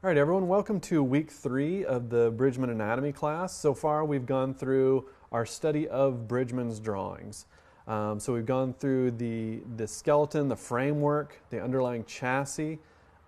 All right, everyone, welcome to week 3 of the Bridgman anatomy class. So far, we've gone through our study of Bridgman's drawings. So we've gone through the skeleton, the framework, the underlying chassis,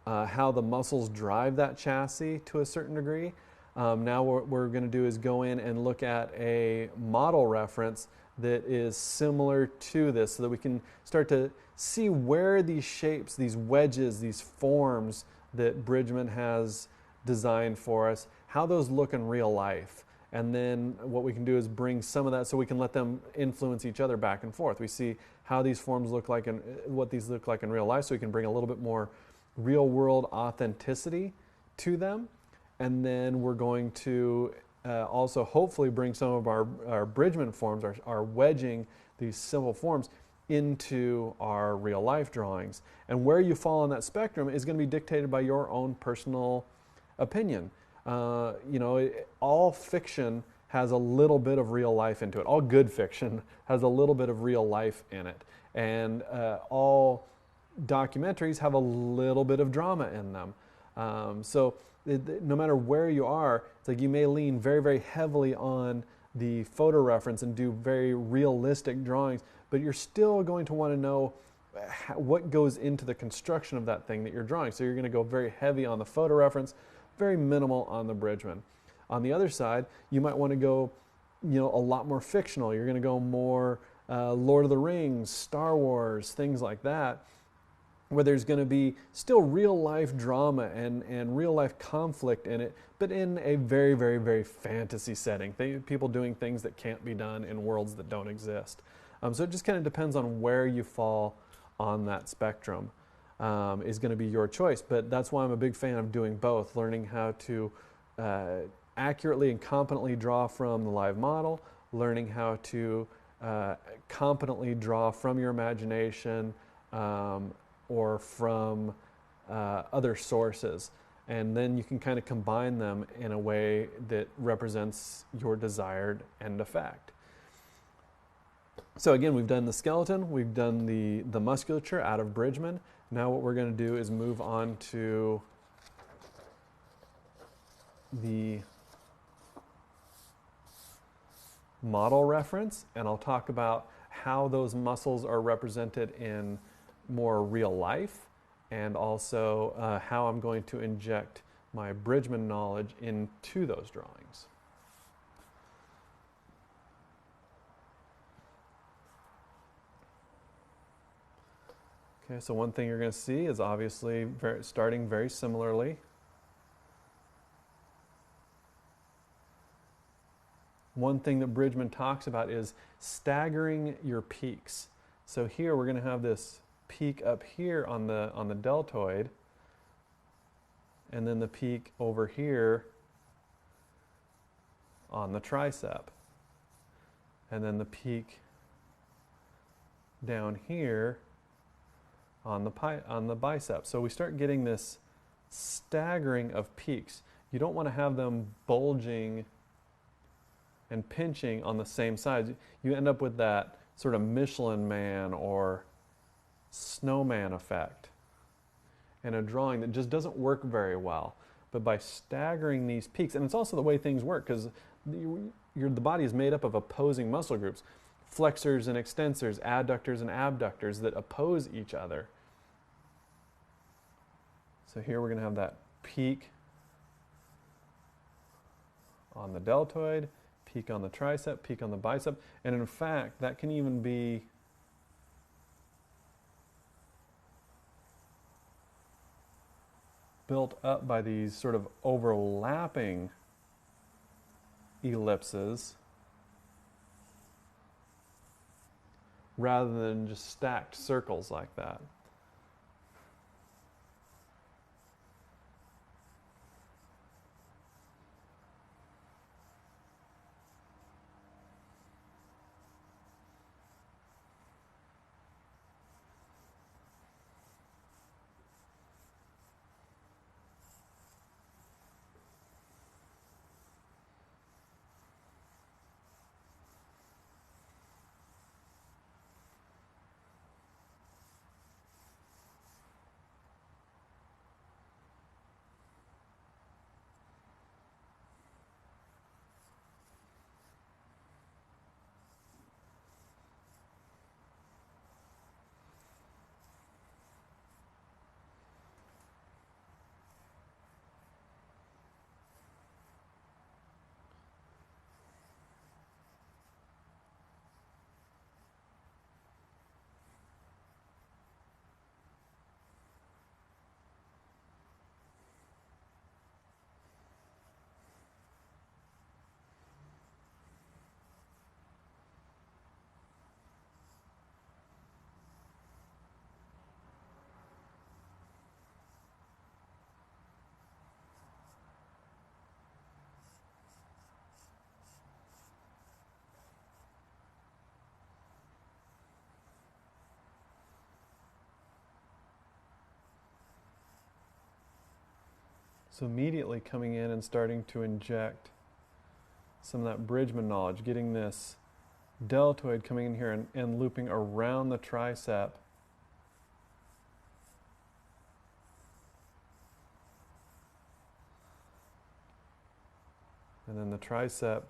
how the muscles drive that chassis to a certain degree. Now what we're going to do is go in and look at a model reference that is similar to this so that we can start to see where these shapes, these wedges, these forms that Bridgman has designed for us, how those look in real life. And then what we can do is bring some of that so we can let them influence each other back and forth. We see how these forms look like and what these look like in real life, so we can bring a little bit more real world authenticity to them. And then we're going to also hopefully bring some of our Bridgman forms, our wedging, these simple forms, into our real life drawings. And where you fall on that spectrum is going to be dictated by your own personal opinion. All fiction has a little bit of real life into it. All good fiction has a little bit of real life in it. And all documentaries have a little bit of drama in them. No matter where you are, it's like you may lean very, very heavily on the photo reference and do very realistic drawings, but you're still going to want to know what goes into the construction of that thing that you're drawing. So you're going to go very heavy on the photo reference, very minimal on the Bridgman. On the other side, you might want to go, a lot more fictional. You're going to go more Lord of the Rings, Star Wars, things like that, where there's going to be still real life drama and real life conflict in it, but in a very, very, very fantasy setting. People doing things that can't be done in worlds that don't exist. So it just kind of depends on where you fall on that spectrum is going to be your choice. But that's why I'm a big fan of doing both, learning how to accurately and competently draw from the live model, learning how to competently draw from your imagination or from other sources. And then you can kind of combine them in a way that represents your desired end effect. So again, we've done the skeleton, we've done the musculature out of Bridgman. Now what we're going to do is move on to the model reference, and I'll talk about how those muscles are represented in more real life, and also how I'm going to inject my Bridgman knowledge into those drawings. Okay, so one thing you're going to see is obviously starting very similarly. One thing that Bridgman talks about is staggering your peaks. So here we're going to have this peak up here on the deltoid, and then the peak over here on the tricep, and then the peak down here on the bicep. So we start getting this staggering of peaks. You don't want to have them bulging and pinching on the same side. You end up with that sort of Michelin Man or snowman effect in a drawing that just doesn't work very well. But by staggering these peaks, and it's also the way things work, because the body is made up of opposing muscle groups, flexors and extensors, adductors and abductors that oppose each other. So here we're going to have that peak on the deltoid, peak on the tricep, peak on the bicep, and in fact that can even be built up by these sort of overlapping ellipses rather than just stacked circles like that. So immediately coming in and starting to inject some of that bridgman knowledge, getting this deltoid coming in here and looping around the tricep. And then the tricep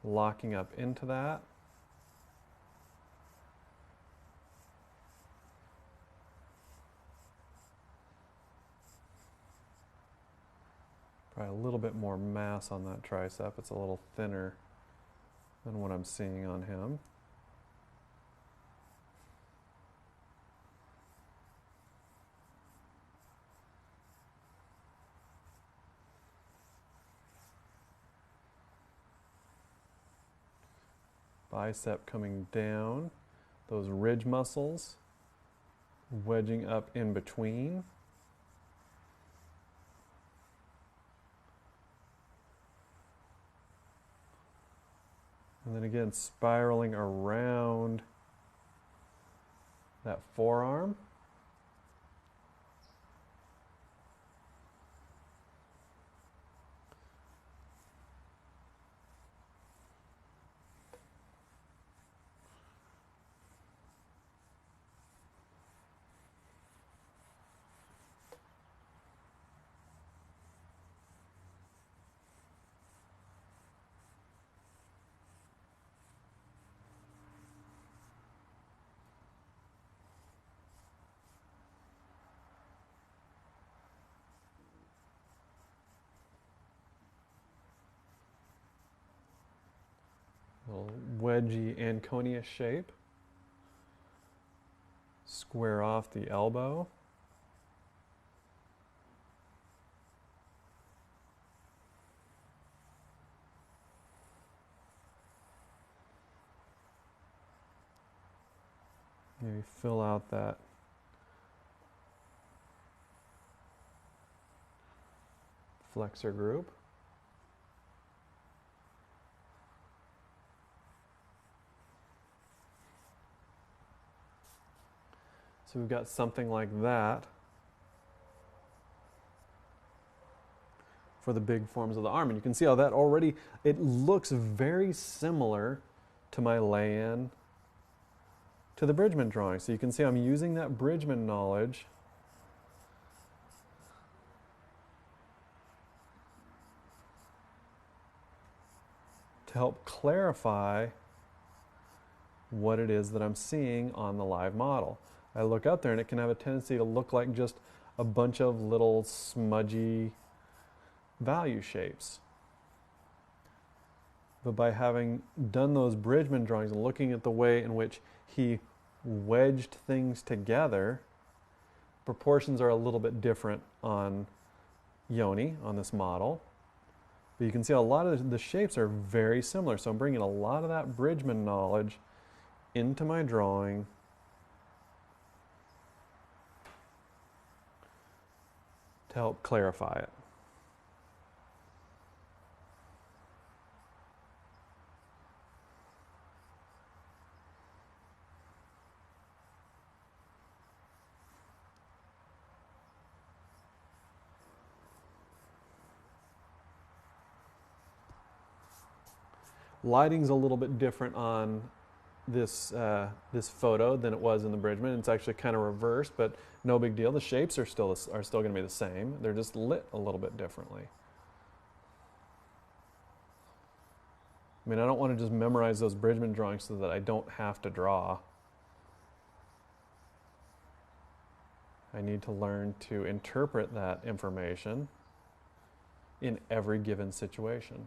locking up into that. Probably a little bit more mass on that tricep. It's a little thinner than what I'm seeing on him. Bicep coming down, those ridge muscles wedging up in between. And then again, spiraling around that forearm. Little wedgy Anconia shape. Square off the elbow. Maybe fill out that flexor group. So we've got something like that for the big forms of the arm. And you can see how that already, it looks very similar to my lay-in to the bridgman drawing. So you can see I'm using that bridgman knowledge to help clarify what it is that I'm seeing on the live model. I look up there and it can have a tendency to look like just a bunch of little smudgy value shapes. But by having done those bridgman drawings and looking at the way in which he wedged things together, proportions are a little bit different on Yoni, on this model. But you can see a lot of the shapes are very similar. So I'm bringing a lot of that bridgman knowledge into my drawing to help clarify it. Lighting's a little bit different on this this photo than it was in the bridgman. It's actually kind of reversed, but no big deal. The shapes are still going to be the same. They're just lit a little bit differently. I mean, I don't want to just memorize those bridgman drawings so that I don't have to draw. I need to learn to interpret that information in every given situation.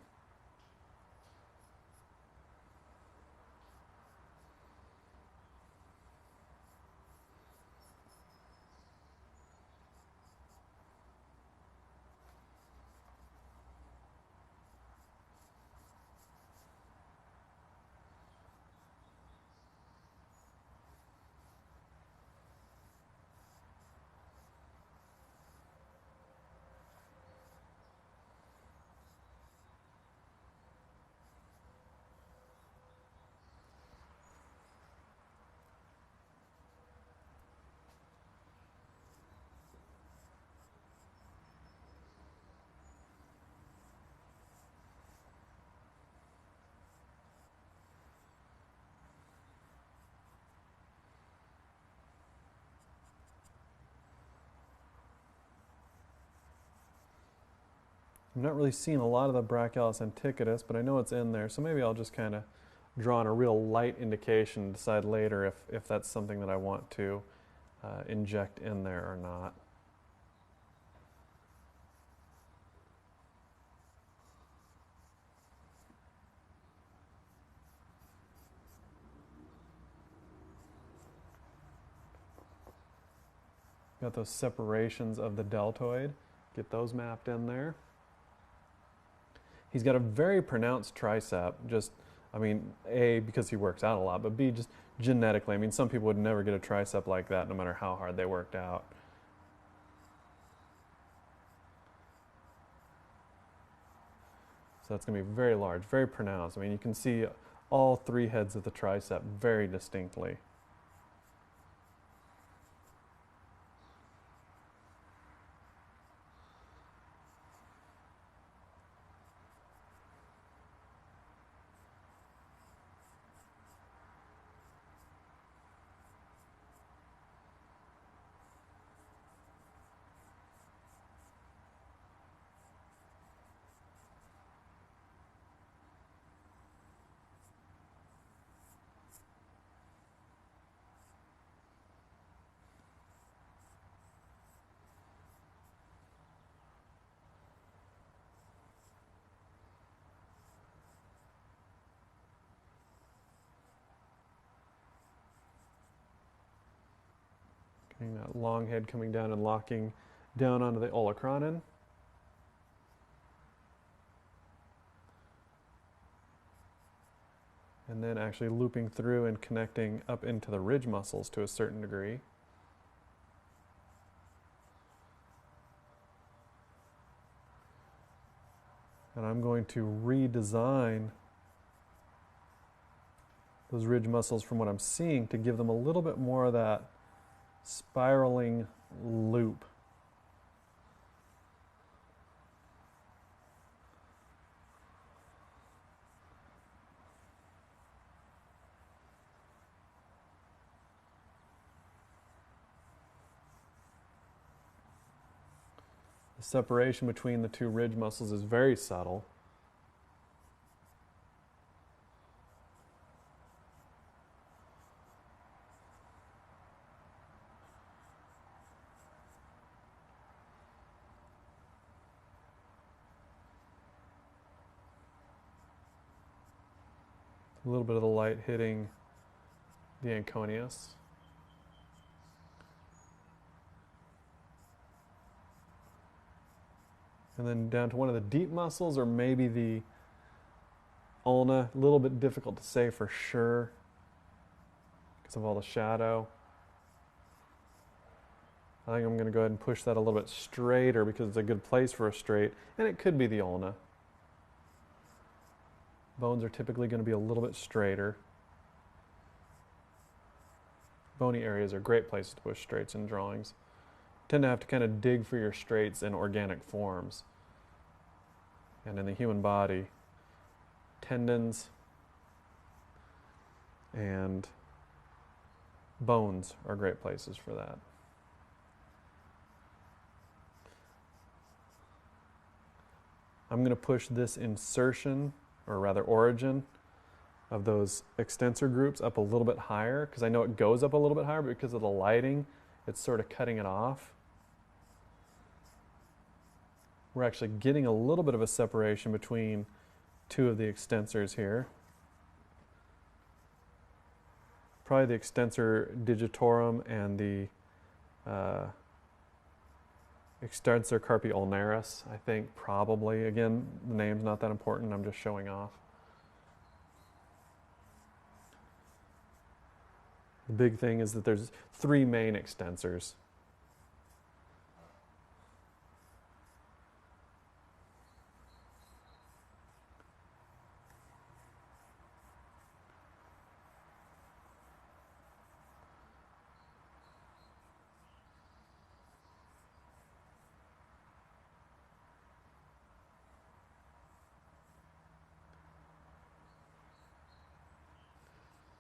I'm not really seeing a lot of the brachialis antiquatus, but I know it's in there, so maybe I'll just kind of draw on a real light indication and decide later if that's something that I want to inject in there or not. Got those separations of the deltoid. Get those mapped in there. He's got a very pronounced tricep, just, I mean, A, because he works out a lot, but B, just genetically. I mean, some people would never get a tricep like that no matter how hard they worked out. So that's going to be very large, very pronounced. I mean, you can see all three heads of the tricep very distinctly. Getting that long head coming down and locking down onto the olecranon. And then actually looping through and connecting up into the ridge muscles to a certain degree. And I'm going to redesign those ridge muscles from what I'm seeing to give them a little bit more of that spiraling loop. The separation between the two ridge muscles is very subtle. A little bit of the light hitting the anconeus. And then down to one of the deep muscles, or maybe the ulna. A little bit difficult to say for sure because of all the shadow. I think I'm going to go ahead and push that a little bit straighter because it's a good place for a straight, and it could be the ulna. Bones are typically going to be a little bit straighter. Bony areas are great places to push straights in drawings. You tend to have to kind of dig for your straights in organic forms. And in the human body, tendons and bones are great places for that. I'm going to push this insertion, or rather origin, of those extensor groups up a little bit higher, because I know it goes up a little bit higher, but because of the lighting, it's sort of cutting it off. We're actually getting a little bit of a separation between two of the extensors here. Probably the extensor digitorum and the extensor carpi ulnaris, I think, probably. Again, the name's not that important, I'm just showing off. The big thing is that there's three main extensors.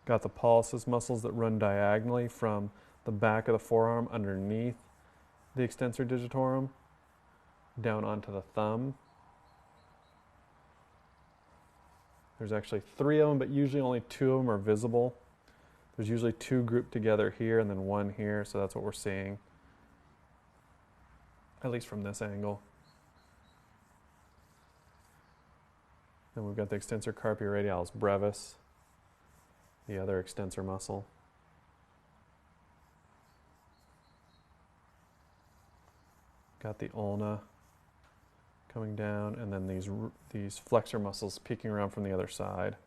Got the pollicis muscles that run diagonally from the back of the forearm underneath the extensor digitorum down onto the thumb. There's actually 3 of them, but usually only 2 of them are visible. There's usually 2 grouped together here and then 1 here, so that's what we're seeing, at least from this angle. Then we've got the extensor carpi radialis brevis, the other extensor muscle. Got the ulna coming down, and then these flexor muscles peeking around from the other side.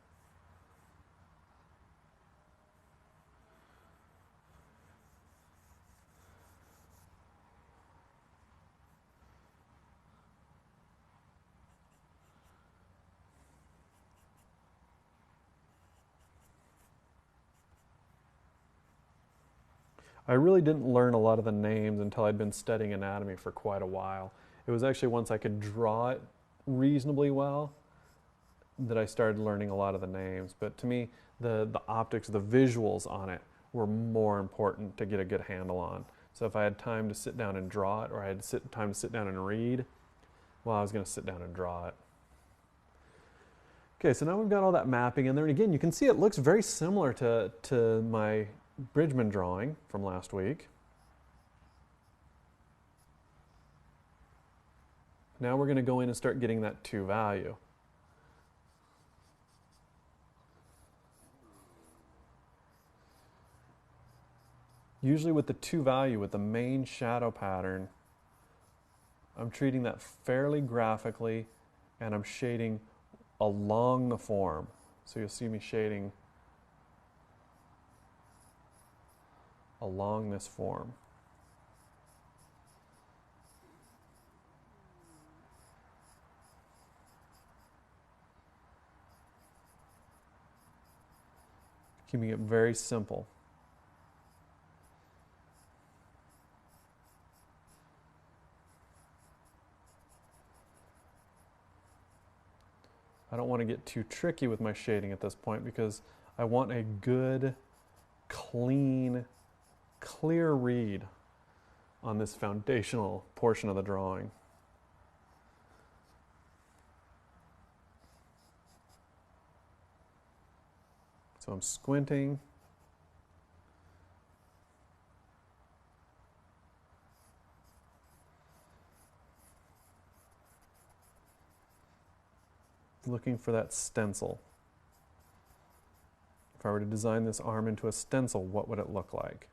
I really didn't learn a lot of the names until I'd been studying anatomy for quite a while. It was actually once I could draw it reasonably well that I started learning a lot of the names. But to me, the optics, the visuals on it were more important to get a good handle on. So if I had time to sit down and draw it, or I had time to sit down and read, well, I was going to sit down and draw it. Okay, so now we've got all that mapping in there. And again, you can see it looks very similar to my Bridgman drawing from last week. Now we're going to go in and start getting that 2 value. Usually with the 2 value, with the main shadow pattern, I'm treating that fairly graphically, and I'm shading along the form. So you'll see me shading along this form. Keeping it very simple. I don't want to get too tricky with my shading at this point because I want a good, clean, clear read on this foundational portion of the drawing. So I'm squinting. Looking for that stencil. If I were to design this arm into a stencil, what would it look like?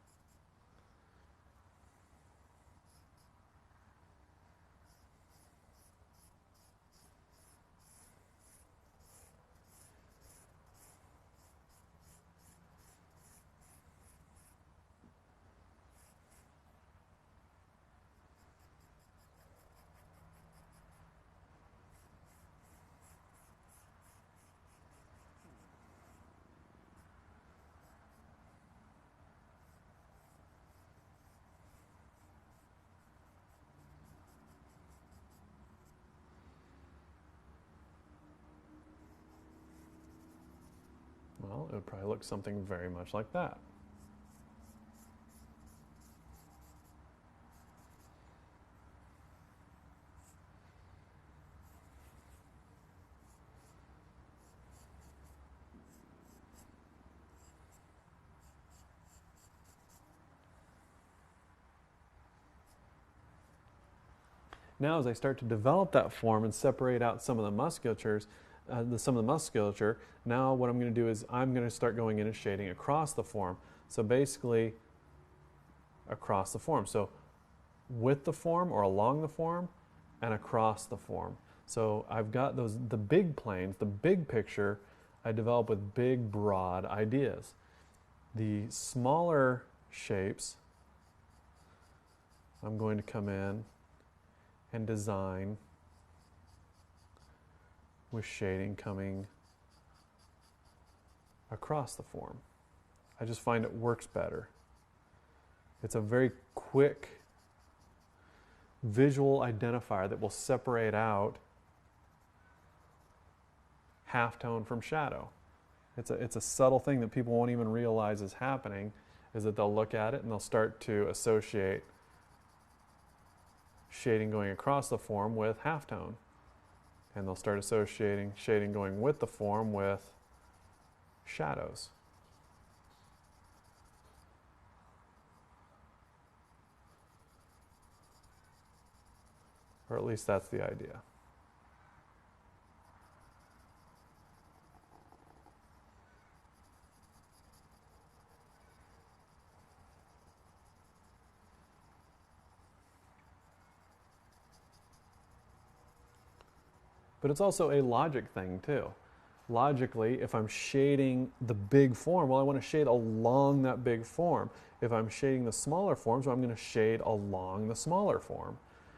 Well, it would probably look something very much like that. Now, as I start to develop that form and separate out some of the musculatures, now what I'm going to do is I'm going to start going in and shading across the form. So basically, across the form. So with the form or along the form and across the form. So I've got the big planes, the big picture, I develop with big, broad ideas. The smaller shapes, I'm going to come in and design with shading coming across the form. I just find it works better. It's a very quick visual identifier that will separate out halftone from shadow. It's a subtle thing that people won't even realize is happening, is that they'll look at it and they'll start to associate shading going across the form with halftone. And they'll start associating shading going with the form with shadows. Or at least that's the idea. But it's also a logic thing too. Logically, if I'm shading the big form, well, I want to shade along that big form. If I'm shading the smaller forms, well, I'm going to shade along the smaller form.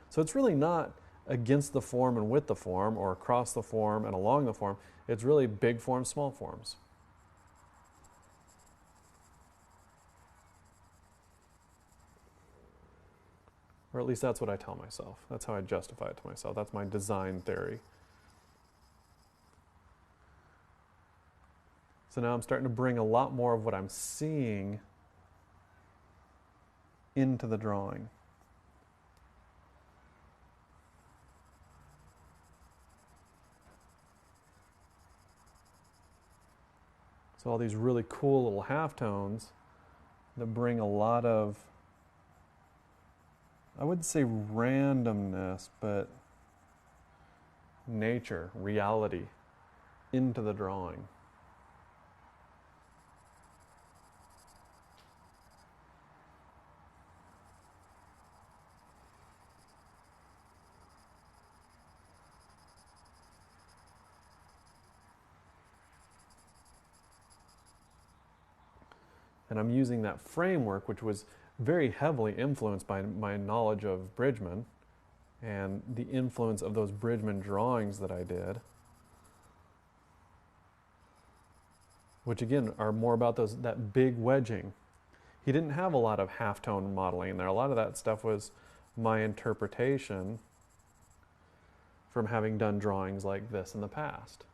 So it's really not against the form and with the form, or across the form and along the form. It's really big forms, small forms. Or at least that's what I tell myself. That's how I justify it to myself. That's my design theory. So now I'm starting to bring a lot more of what I'm seeing into the drawing. So all these really cool little halftones that bring a lot of, I wouldn't say randomness, but nature, reality into the drawing. And I'm using that framework, which was very heavily influenced by my knowledge of Bridgman and the influence of those Bridgman drawings that I did, which again are more about that big wedging. He didn't have a lot of halftone modeling in there. A lot of that stuff was my interpretation from having done drawings like this in the past.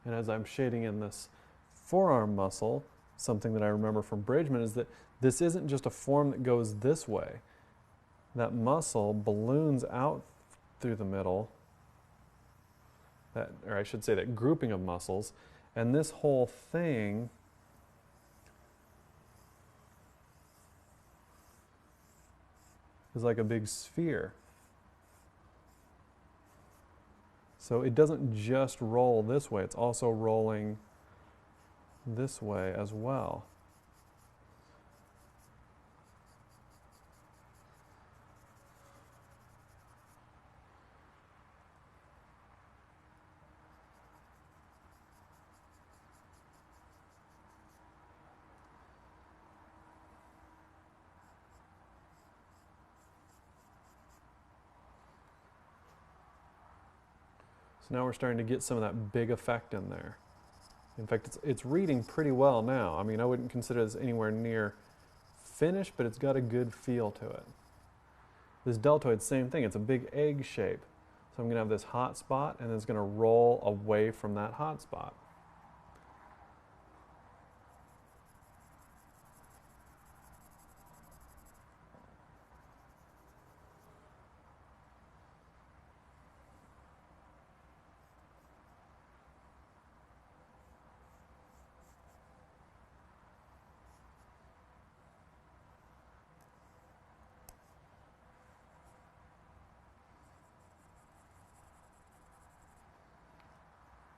And as I'm shading in this forearm muscle, something that I remember from Bridgman is that this isn't just a form that goes this way. That muscle balloons out through the middle, or I should say that grouping of muscles, and this whole thing is like a big sphere. So it doesn't just roll this way, it's also rolling this way as well. So now we're starting to get some of that big effect in there. In fact, it's reading pretty well now. I mean, I wouldn't consider this anywhere near finished, but it's got a good feel to it. This deltoid, same thing. It's a big egg shape. So I'm going to have this hot spot, and it's going to roll away from that hot spot.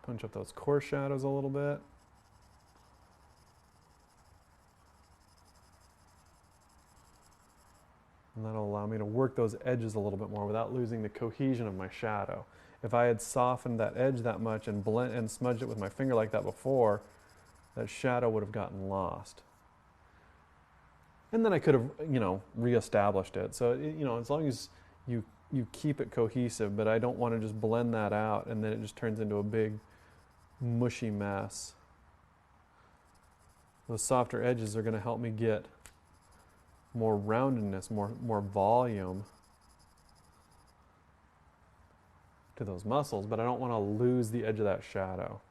Punch up those coarse shadows a little bit. And that'll allow me to work those edges a little bit more without losing the cohesion of my shadow. If I had softened that edge that much and smudged it with my finger like that before, that shadow would have gotten lost. And then I could have, reestablished it. So, as long as you keep it cohesive, but I don't want to just blend that out and then it just turns into a big mushy mess. Those softer edges are going to help me get more roundedness, more volume to those muscles, but I don't want to lose the edge of that shadow.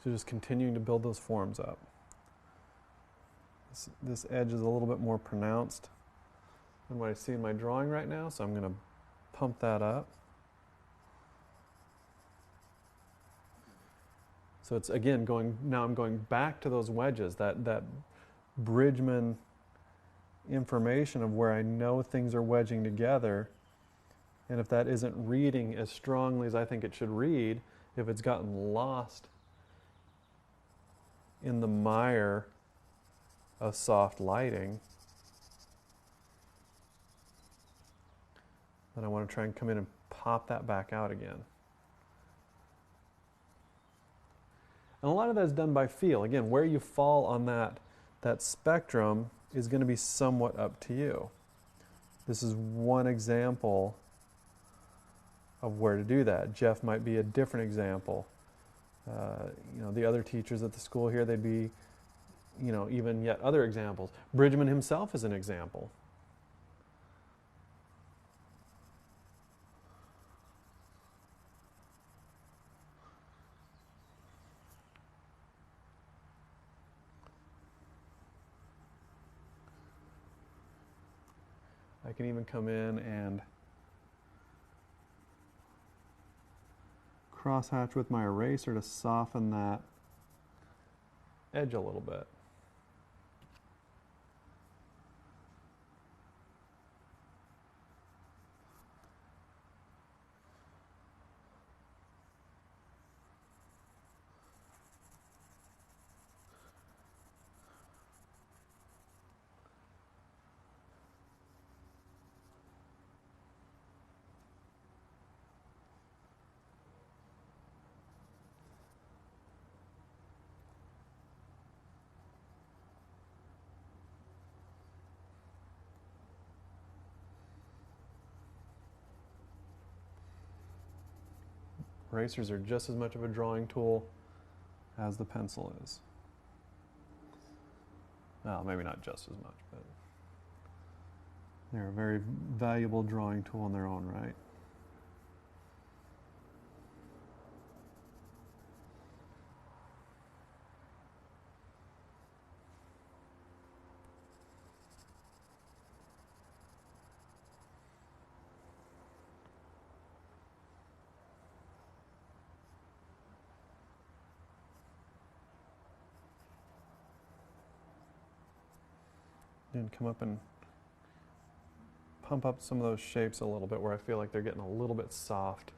So just continuing to build those forms up. This edge is a little bit more pronounced than what I see in my drawing right now, so I'm going to pump that up. So it's again now I'm going back to those wedges, that bridgman information of where I know things are wedging together, and if that isn't reading as strongly as I think it should read, if it's gotten lost in the mire of soft lighting, then I want to try and come in and pop that back out again. And a lot of that is done by feel. Again, where you fall on that spectrum is going to be somewhat up to you. This is one example of where to do that. Jeff might be a different example. The other teachers at the school here, they'd be, even yet other examples. Bridgman himself is an example. I can even come in and crosshatch with my eraser to soften that edge a little bit. Erasers are just as much of a drawing tool as the pencil is. Well, maybe not just as much, but they're a very valuable drawing tool in their own right. And come up and pump up some of those shapes a little bit where I feel like they're getting a little bit soft.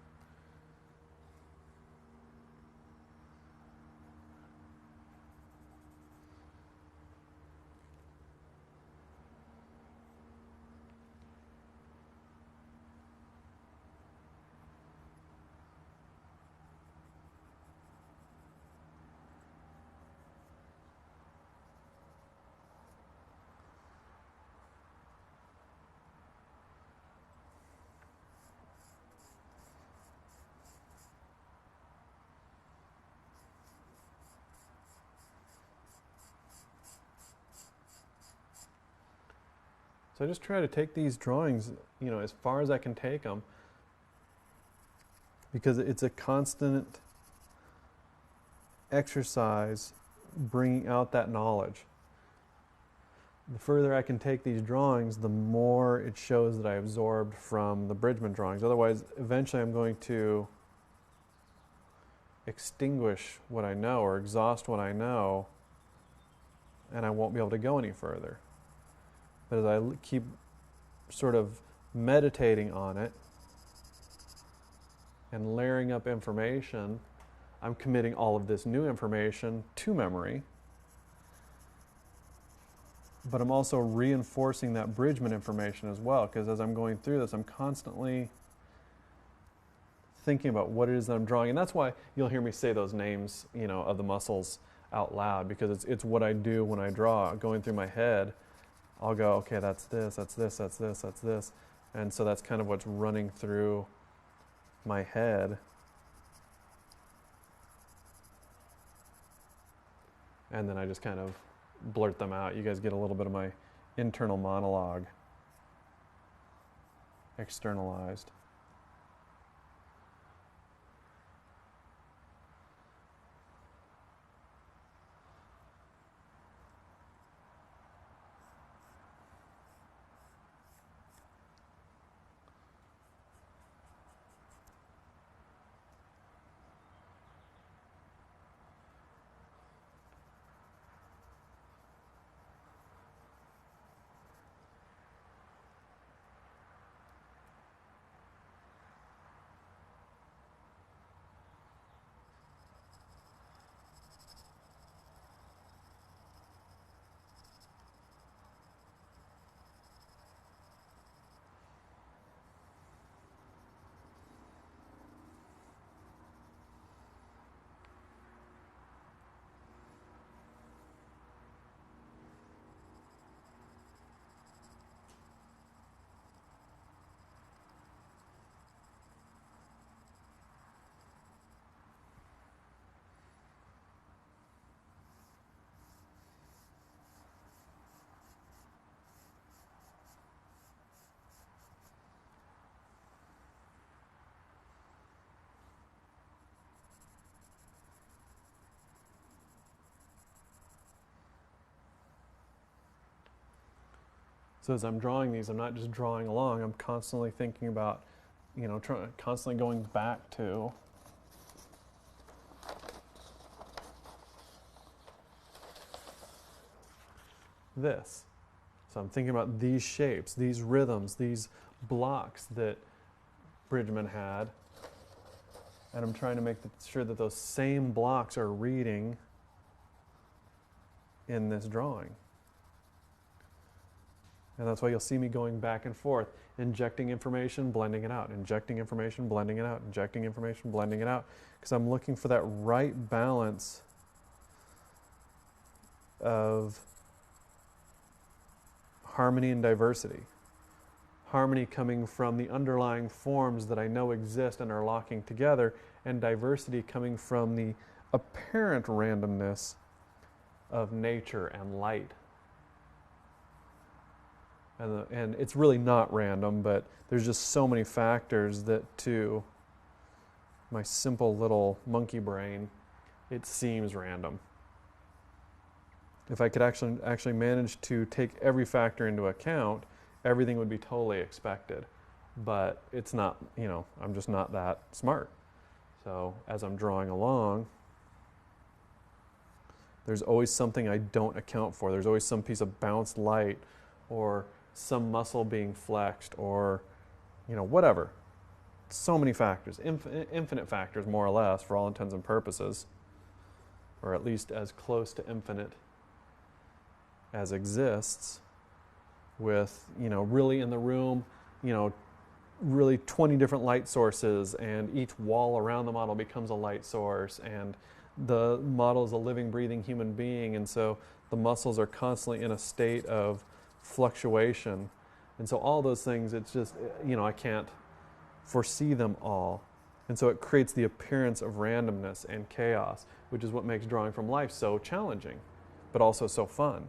So I just try to take these drawings, as far as I can take them, because it's a constant exercise bringing out that knowledge. The further I can take these drawings, the more it shows that I absorbed from the Bridgman drawings. Otherwise, eventually I'm going to extinguish what I know or exhaust what I know, and I won't be able to go any further. But as I keep sort of meditating on it and layering up information, I'm committing all of this new information to memory. But I'm also reinforcing that Bridgman information as well, because as I'm going through this, I'm constantly thinking about what it is that I'm drawing. And that's why you'll hear me say those names, of the muscles out loud, because it's what I do when I draw. Going through my head, I'll go, okay, that's this, that's this, that's this, that's this. And so that's kind of what's running through my head. And then I just kind of blurt them out. You guys get a little bit of my internal monologue externalized. So as I'm drawing these, I'm not just drawing along, I'm constantly thinking about, constantly going back to this. So I'm thinking about these shapes, these rhythms, these blocks that Bridgman had, and I'm trying to make sure that those same blocks are reading in this drawing. And that's why you'll see me going back and forth, injecting information, blending it out, injecting information, blending it out, injecting information, blending it out, because I'm looking for that right balance of harmony and diversity. Harmony coming from the underlying forms that I know exist and are locking together, and diversity coming from the apparent randomness of nature and light. And it's really not random, but there's just so many factors that to my simple little monkey brain, it seems random. If I could actually manage to take every factor into account, everything would be totally expected. But it's not, I'm just not that smart. So as I'm drawing along, there's always something I don't account for. There's always some piece of bounced light or some muscle being flexed, or whatever. So many factors, infinite factors more or less for all intents and purposes, or at least as close to infinite as exists, with really in the room, really 20 different light sources, and each wall around the model becomes a light source, and the model is a living, breathing human being, and so the muscles are constantly in a state of fluctuation. And so all those things, it's just, I can't foresee them all. And so it creates the appearance of randomness and chaos, which is what makes drawing from life so challenging, but also so fun.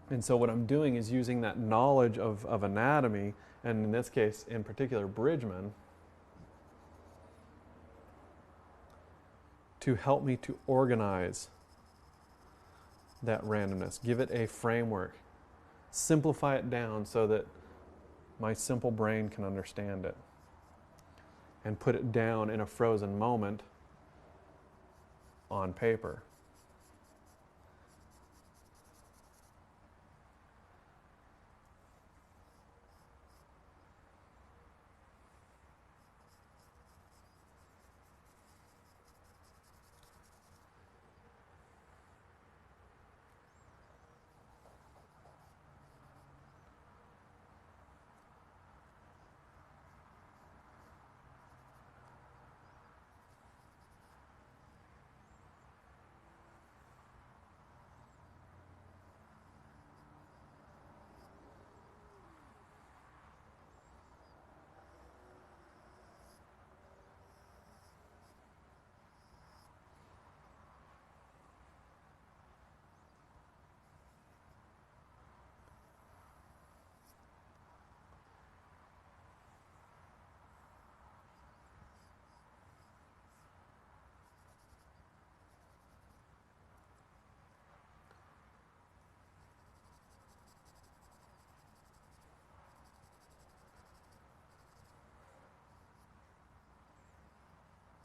And so what I'm doing is using that knowledge of anatomy, and in this case, in particular, bridgman, to help me to organize that randomness, give it a framework, simplify it down so that my simple brain can understand it, and put it down in a frozen moment on paper.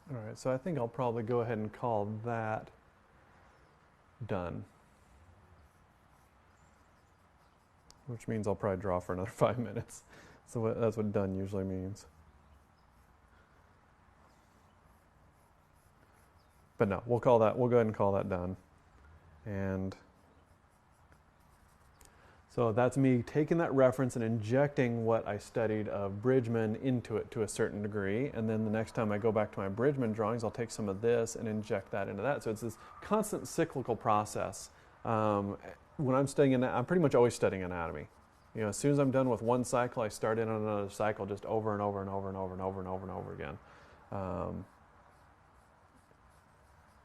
All right, so I think I'll probably go ahead and call that done, which means I'll probably draw for another 5 minutes. So that's what done usually means. But no, we'll go ahead and call that done. And so that's me taking that reference and injecting what I studied of Bridgman into it to a certain degree. And then the next time I go back to my Bridgman drawings, I'll take some of this and inject that into that. So it's this constant cyclical process. When I'm studying, I'm pretty much always studying anatomy. As soon as I'm done with one cycle, I start in on another cycle, just over and over and over and over and over and over and over again.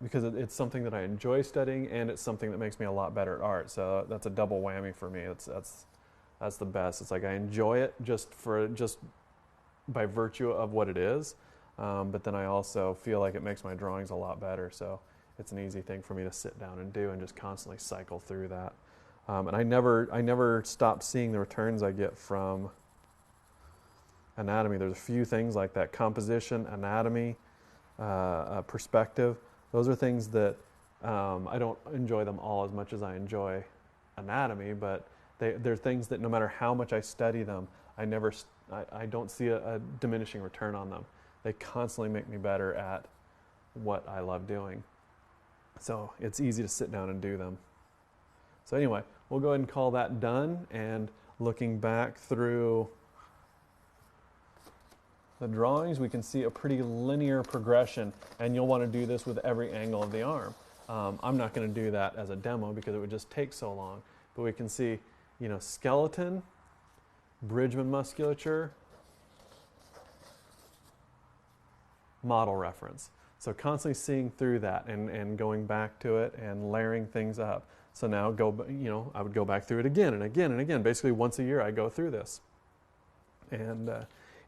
Because it's something that I enjoy studying, and it's something that makes me a lot better at art. So that's a double whammy for me. That's the best. It's like I enjoy it just by virtue of what it is, but then I also feel like it makes my drawings a lot better. So it's an easy thing for me to sit down and do and just constantly cycle through that. And I never stop seeing the returns I get from anatomy. There's a few things like that: composition, anatomy, perspective. Those are things that I don't enjoy them all as much as I enjoy anatomy, but they're things that no matter how much I study them, I don't see a diminishing return on them. They constantly make me better at what I love doing. So it's easy to sit down and do them. So anyway, we'll go ahead and call that done, and looking back through the drawings, we can see a pretty linear progression, and you'll want to do this with every angle of the arm. I'm not going to do that as a demo because it would just take so long, but we can see, skeleton, Bridgman musculature, model reference. So constantly seeing through that and going back to it and layering things up. So now I would go back through it again and again and again. Basically once a year I go through this. And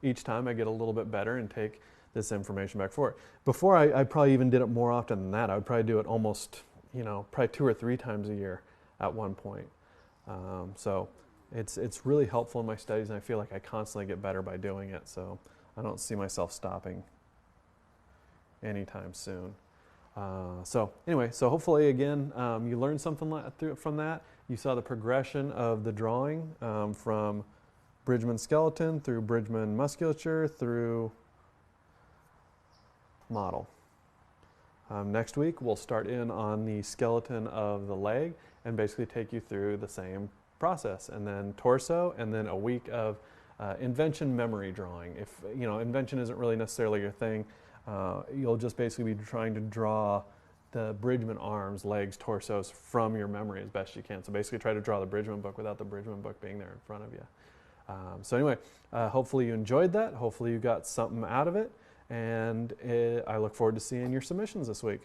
each time I get a little bit better and take this information back forward. Before I probably even did it more often than that. I would probably do it almost, probably 2 or 3 times a year at one point. So it's really helpful in my studies, and I feel like I constantly get better by doing it. So I don't see myself stopping anytime soon. So hopefully again, you learned something from that. You saw the progression of the drawing from Bridgman skeleton through Bridgman musculature through model. Next week, we'll start in on the skeleton of the leg and basically take you through the same process, and then torso, and then a week of invention memory drawing. If invention isn't really necessarily your thing, you'll just basically be trying to draw the Bridgman arms, legs, torsos from your memory as best you can. So basically try to draw the Bridgman book without the Bridgman book being there in front of you. So anyway, hopefully you enjoyed that. Hopefully you got something out of it. And I look forward to seeing your submissions this week.